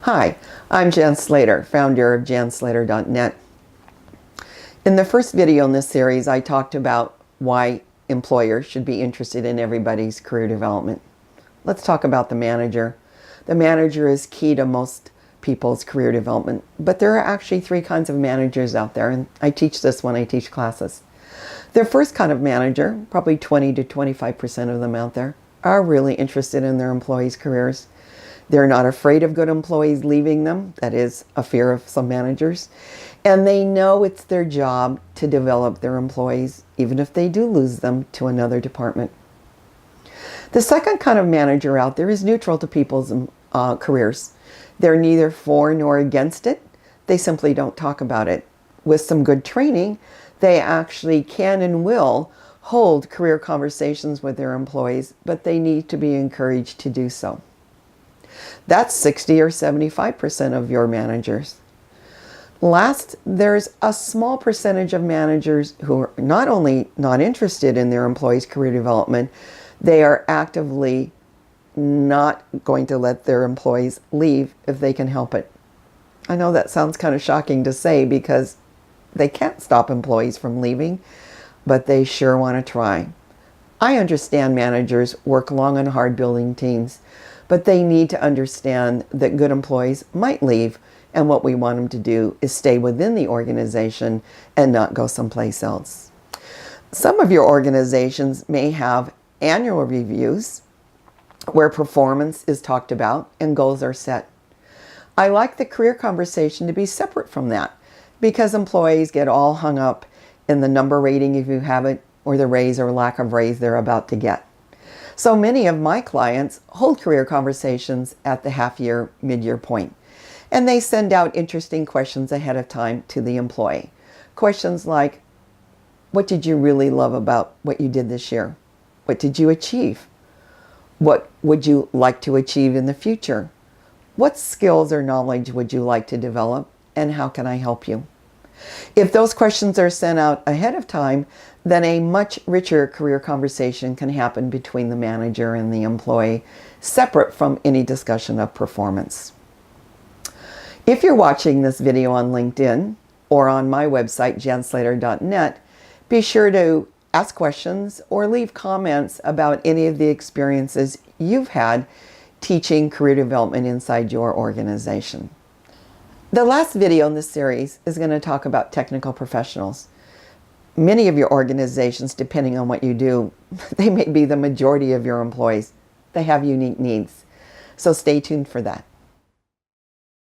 Hi, I'm Jan Slater, founder of janslater.net. In the first video in this series, I talked about why employers should be interested in everybody's career development. Let's talk about the manager. The manager is key to most people's career development, but there are actually three kinds of managers out there, and I teach this when I teach classes. The first kind of manager, probably 20 to 25% of them out there, are really interested in their employees' careers. They're not afraid of good employees leaving them. That is a fear of some managers. And they know it's their job to develop their employees, even if they do lose them to another department. The second kind of manager out there is neutral to people's careers. They're neither for nor against it. They simply don't talk about it. With some good training, they actually can and will hold career conversations with their employees, but they need to be encouraged to do so. That's 60 or 75% of your managers. Last, there's a small percentage of managers who are not only not interested in their employees' career development, they are actively not going to let their employees leave if they can help it. I know that sounds kind of shocking to say because they can't stop employees from leaving, but they sure want to try. I understand managers work long and hard building teams, but they need to understand that good employees might leave, and what we want them to do is stay within the organization and not go someplace else. Some of your organizations may have annual reviews where performance is talked about and goals are set. I like the career conversation to be separate from that because employees get all hung up in the number rating if you have it, or the raise or lack of raise they're about to get. So many of my clients hold career conversations at the half-year, mid-year point, and they send out interesting questions ahead of time to the employee. Questions like, what did you really love about what you did this year? What did you achieve? What would you like to achieve in the future? What skills or knowledge would you like to develop, and how can I help you? If those questions are sent out ahead of time, then a much richer career conversation can happen between the manager and the employee, separate from any discussion of performance. If you're watching this video on LinkedIn or on my website, janslater.net, be sure to ask questions or leave comments about any of the experiences you've had teaching career development inside your organization. The last video in this series is going to talk about technical professionals. Many of your organizations, depending on what you do, they may be the majority of your employees. They have unique needs. So stay tuned for that.